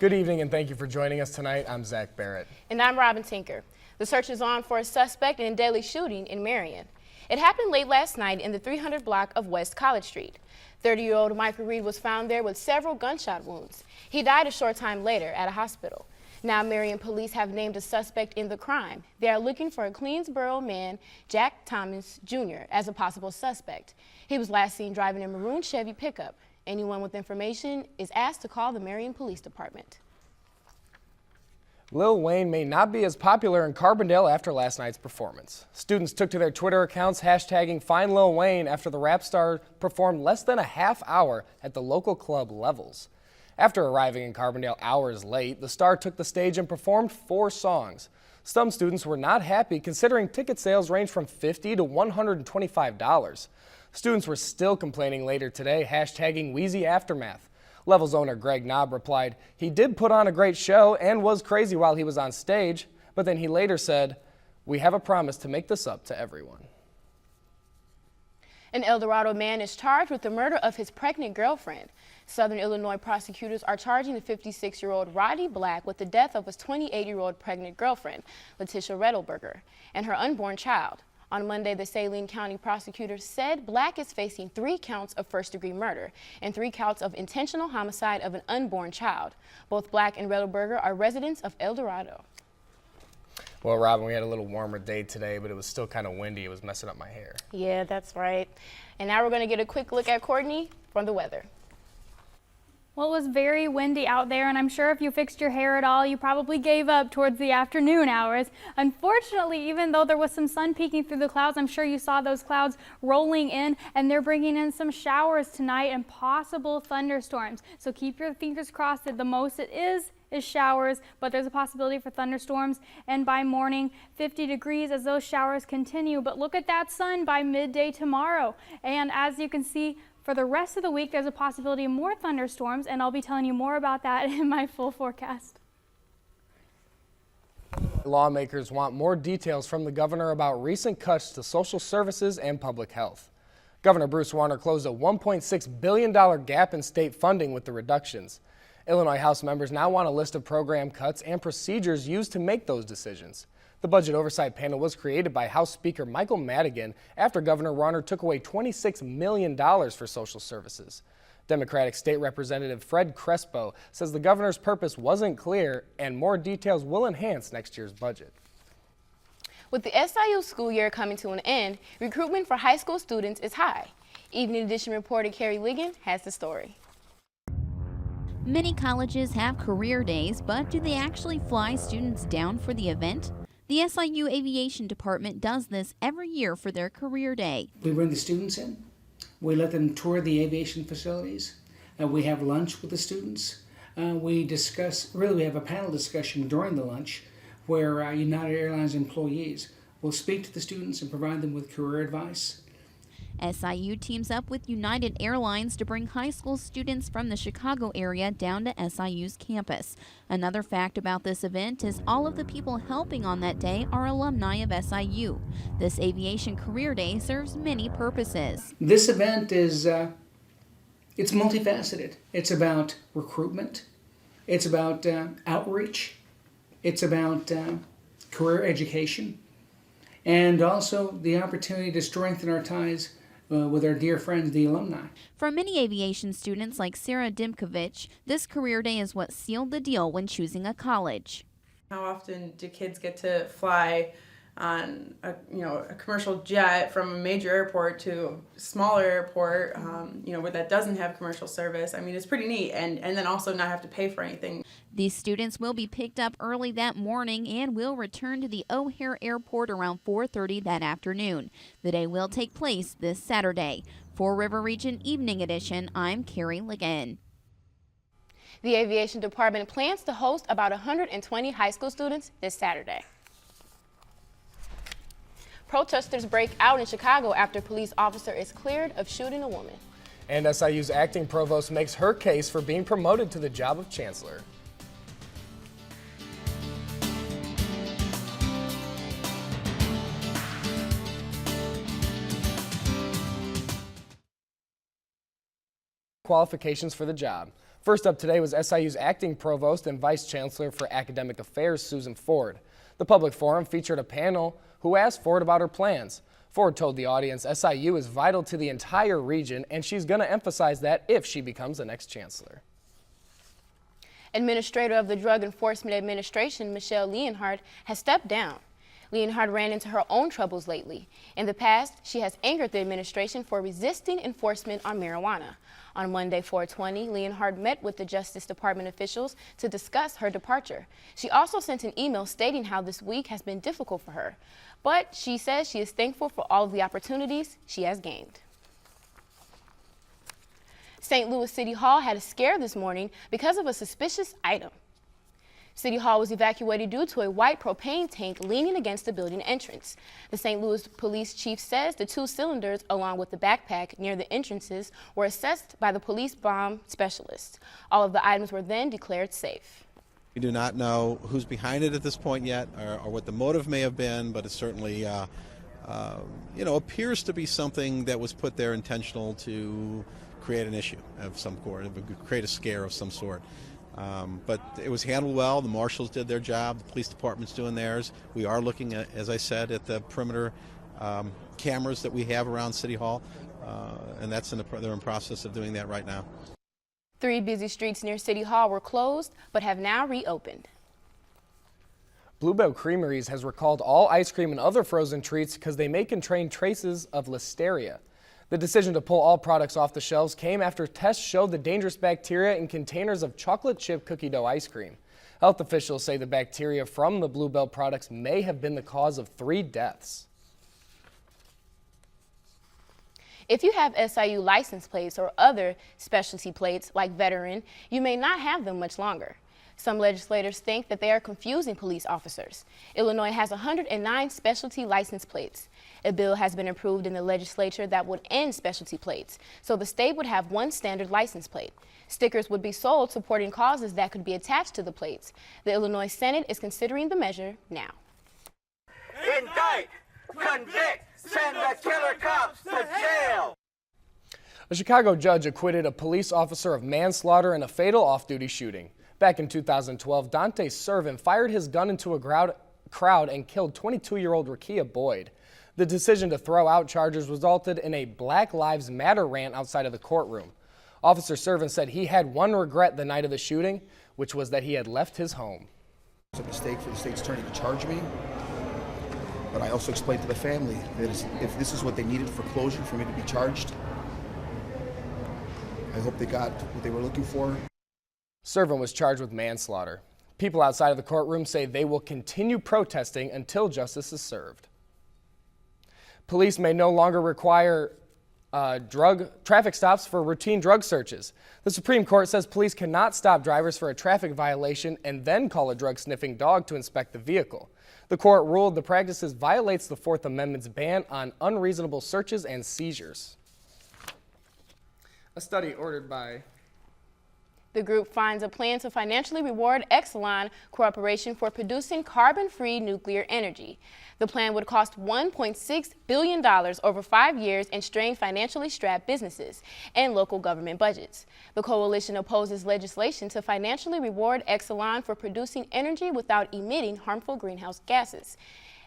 Good evening and thank you for joining us tonight. I'm Zach Barrett. And I'm Robin Tinker. The search is on for a suspect in a deadly shooting in Marion. It happened late last night in the 300 block of West College Street. 30-year-old Michael Reed was found there with several gunshot wounds. He died a short time later at a hospital. Now Marion police have named a suspect in the crime. They are looking for a Queensboro man, Jack Thomas Jr., as a possible suspect. He was last seen driving a maroon Chevy pickup. Anyone with information is asked to call the Marion Police Department. Lil Wayne may not be as popular in Carbondale after last night's performance. Students took to their Twitter accounts hashtagging Find Lil Wayne after the rap star performed less than a half hour at the local club Levels. After arriving in Carbondale hours late, the star took the stage and performed 4 songs. Some students were not happy considering ticket sales range from $50 to $125. Students were still complaining later today, hashtagging Wheezy Aftermath. Levels owner Greg Knob replied, he did put on a great show and was crazy while he was on stage, but then he later said, we have a promise to make this up to everyone. An El Dorado man is charged with the murder of his pregnant girlfriend. Southern Illinois prosecutors are charging the 56-year-old Roddy Black with the death of his 28-year-old pregnant girlfriend, Letitia Redelberger, and her unborn child. On Monday, the Saline County prosecutor said Black is facing 3 counts of first-degree murder and 3 counts of intentional homicide of an unborn child. Both Black and Redelberger are residents of El Dorado. Well, Robin, we had a little warmer day today, but it was still kind of windy. It was messing up my hair. Yeah, that's right. And now we're going to get a quick look at Courtney from the weather. Well, it was very windy out there, and I'm sure if you fixed your hair at all, you probably gave up towards the afternoon hours. Unfortunately, even though there was some sun peeking through the clouds, I'm sure you saw those clouds rolling in, and they're bringing in some showers tonight and possible thunderstorms. So keep your fingers crossed that the most it is showers, but there's a possibility for thunderstorms, and by morning 50 degrees as those showers continue. But look at that sun by midday tomorrow, and as you can see, for the rest of the week, there's a possibility of more thunderstorms, and I'll be telling you more about that in my full forecast. Lawmakers want more details from the governor about recent cuts to social services and public health. Governor Bruce Warner closed a $1.6 billion gap in state funding with the reductions. Illinois House members now want a list of program cuts and procedures used to make those decisions. The Budget Oversight Panel was created by House Speaker Michael Madigan after Governor Warner took away $26 million for social services. Democratic State Representative Fred Crespo says the governor's purpose wasn't clear and more details will enhance next year's budget. With the SIU school year coming to an end, recruitment for high school students is high. Evening Edition reporter Carrie Ligon has the story. Many colleges have career days, but do they actually fly students down for the event? The SIU Aviation Department does this every year for their career day. We bring the students in, we let them tour the aviation facilities, we have lunch with the students, we have a panel discussion during the lunch where United Airlines employees will speak to the students and provide them with career advice. SIU teams up with United Airlines to bring high school students from the Chicago area down to SIU's campus. Another fact about this event is all of the people helping on that day are alumni of SIU. This Aviation Career Day serves many purposes. This event is it's multifaceted. It's about recruitment, it's about outreach, it's about career education, and also the opportunity to strengthen our ties with our dear friends, the alumni. For many aviation students like Sarah Dimkovich, this career day is what sealed the deal when choosing a college. How often do kids get to fly on a commercial jet from a major airport to a smaller airport, where that doesn't have commercial service? I mean, it's pretty neat, and then also not have to pay for anything. These students will be picked up early that morning and will return to the O'Hare Airport around 4:30 that afternoon. The day will take place this Saturday. For River Region Evening Edition, I'm Carrie Ligon. The Aviation Department plans to host about 120 high school students this Saturday. Protesters break out in Chicago after police officer is cleared of shooting a woman. And SIU's acting provost makes her case for being promoted to the job of chancellor. Qualifications for the job. First up today was SIU's acting provost and vice chancellor for academic affairs, Susan Ford. The public forum featured a panel who asked Ford about her plans. Ford told the audience SIU is vital to the entire region, and she's going to emphasize that if she becomes the next chancellor. Administrator of the Drug Enforcement Administration, Michelle Leonhardt, has stepped down. Leonhardt ran into her own troubles lately. In the past, she has angered the administration for resisting enforcement on marijuana. On Monday, 4/20, Leonhardt met with the Justice Department officials to discuss her departure. She also sent an email stating how this week has been difficult for her, but she says she is thankful for all of the opportunities she has gained. St. Louis City Hall had a scare this morning because of a suspicious item. City Hall was evacuated due to a white propane tank leaning against the building entrance. The St. Louis police chief says the 2 cylinders, along with the backpack near the entrances, were assessed by the police bomb specialist. All of the items were then declared safe. We do not know who's behind it at this point yet, or what the motive may have been, but it certainly, appears to be something that was put there intentional to create an issue of some sort, create a scare of some sort. But it was handled well. The marshals did their job. The police department's doing theirs. We are looking at, as I said, at the perimeter cameras that we have around City Hall, and they're in process of doing that right now. 3 busy streets near City Hall were closed but have now reopened. Bluebell Creameries has recalled all ice cream and other frozen treats because they may contain traces of listeria. The decision to pull all products off the shelves came after tests showed the dangerous bacteria in containers of chocolate chip cookie dough ice cream. Health officials say the bacteria from the Bluebell products may have been the cause of 3 deaths. If you have SIU license plates or other specialty plates like veteran, you may not have them much longer. Some legislators think that they are confusing police officers. Illinois has 109 specialty license plates. A bill has been approved in the legislature that would end specialty plates, so the state would have 1 standard license plate. Stickers would be sold supporting causes that could be attached to the plates. The Illinois Senate is considering the measure now. Indict, convict, send the killer cops to jail. A Chicago judge acquitted a police officer of manslaughter in a fatal off-duty shooting. Back in 2012, Dante Servin fired his gun into a crowd and killed 22-year-old Rakia Boyd. The decision to throw out charges resulted in a Black Lives Matter rant outside of the courtroom. Officer Servin said he had one regret the night of the shooting, which was that he had left his home. It was a mistake for the state's attorney to charge me, but I also explained to the family that if this is what they needed for closure, for me to be charged, I hope they got what they were looking for. Servin was charged with manslaughter. People outside of the courtroom say they will continue protesting until justice is served. Police may no longer require traffic stops for routine drug searches. The Supreme Court says police cannot stop drivers for a traffic violation and then call a drug-sniffing dog to inspect the vehicle. The court ruled the practice violates the Fourth Amendment's ban on unreasonable searches and seizures. A study ordered by The group finds a plan to financially reward Exelon Corporation for producing carbon-free nuclear energy. The plan would cost $1.6 billion over 5 years and strain financially strapped businesses and local government budgets. The coalition opposes legislation to financially reward Exelon for producing energy without emitting harmful greenhouse gases.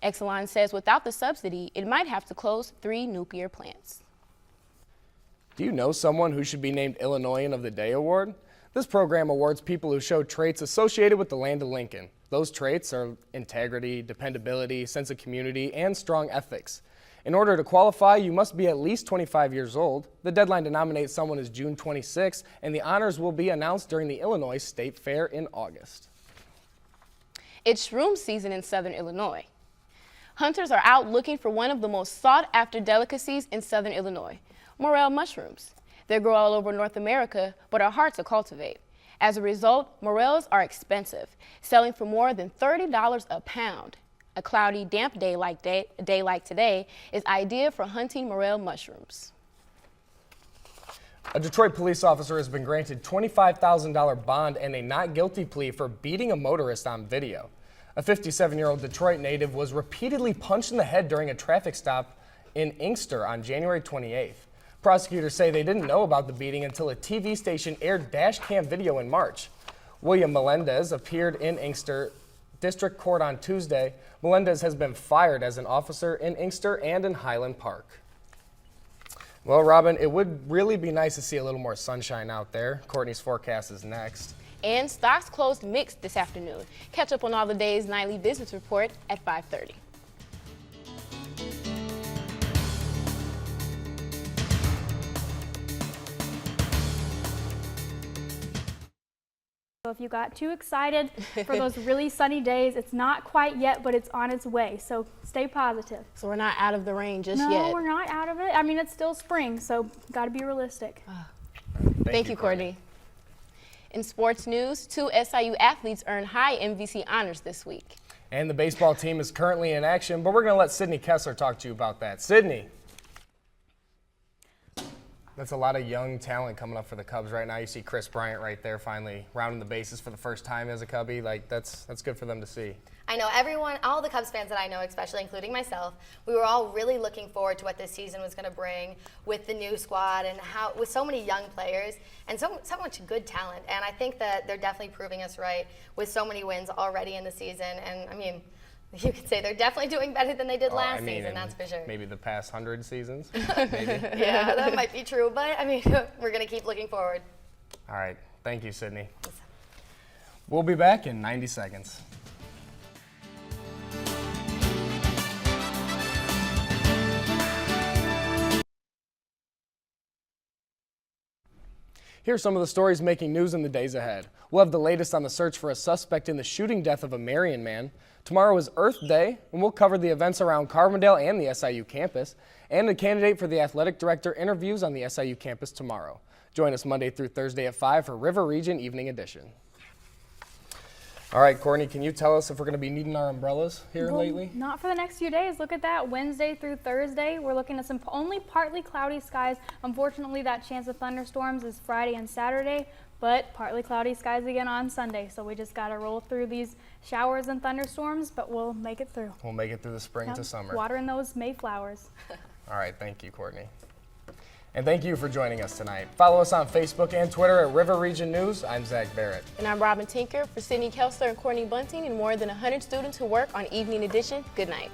Exelon says without the subsidy, it might have to close 3 nuclear plants. Do you know someone who should be named Illinoisan of the Day Award? This program awards people who show traits associated with the land of Lincoln. Those traits are integrity, dependability, sense of community, and strong ethics. In order to qualify, you must be at least 25 years old. The deadline to nominate someone is June 26, and the honors will be announced during the Illinois State Fair in August. It's shroom season in southern Illinois. Hunters are out looking for one of the most sought-after delicacies in southern Illinois, morel mushrooms. They grow all over North America, but are hard to cultivate. As a result, morels are expensive, selling for more than $30 a pound. A cloudy, damp day like today is ideal for hunting morel mushrooms. A Detroit police officer has been granted $25,000 bond and a not guilty plea for beating a motorist on video. A 57-year-old Detroit native was repeatedly punched in the head during a traffic stop in Inkster on January 28th. Prosecutors say they didn't know about the beating until a TV station aired dash cam video in March. William Melendez appeared in Inkster District Court on Tuesday. Melendez has been fired as an officer in Inkster and in Highland Park. Well, Robin, it would really be nice to see a little more sunshine out there. Courtney's forecast is next. And stocks closed mixed this afternoon. Catch up on all the day's nightly business report at 5:30. So if you got too excited for those really sunny days, it's not quite yet, but it's on its way. So stay positive. So we're not out of the rain just No, yet. we're not out of it. I mean, it's still spring, so got to be realistic. Thank you, Courtney. In sports news, 2 SIU athletes earned high MVC honors this week. And the baseball team is currently in action, but we're going to let Sydney Kessler talk to you about that. Sydney. That's a lot of young talent coming up for the Cubs right now. You see Chris Bryant right there finally rounding the bases for the first time as a Cubby. Like, that's good for them to see. I know everyone, all the Cubs fans that I know, especially including myself, we were all really looking forward to what this season was going to bring with the new squad and how, with so many young players and so much good talent. And I think that they're definitely proving us right with so many wins already in the season. And I mean, you could say they're definitely doing better than they did last season, that's for sure. Maybe the past 100 seasons, maybe. Yeah, that might be true, but I mean, we're going to keep looking forward. All right, thank you, Sydney. We'll be back in 90 seconds. Here are some of the stories making news in the days ahead. We'll have the latest on the search for a suspect in the shooting death of a Marion man. Tomorrow is Earth Day, and we'll cover the events around Carbondale and the SIU campus. And a candidate for the athletic director interviews on the SIU campus tomorrow. Join us Monday through Thursday at 5 for River Region Evening Edition. All right, Courtney, can you tell us if we're going to be needing our umbrellas here lately? Not for the next few days. Look at that. Wednesday through Thursday, we're looking at some only partly cloudy skies. Unfortunately, that chance of thunderstorms is Friday and Saturday, but partly cloudy skies again on Sunday. So we just got to roll through these showers and thunderstorms, but we'll make it through. We'll make it through the spring to summer. Watering those Mayflowers. All right, thank you, Courtney. And thank you for joining us tonight. Follow us on Facebook and Twitter at River Region News. I'm Zach Barrett. And I'm Robin Tinker. For Sydney Kessler and Courtney Bunting and more than 100 students who work on Evening Edition, good night.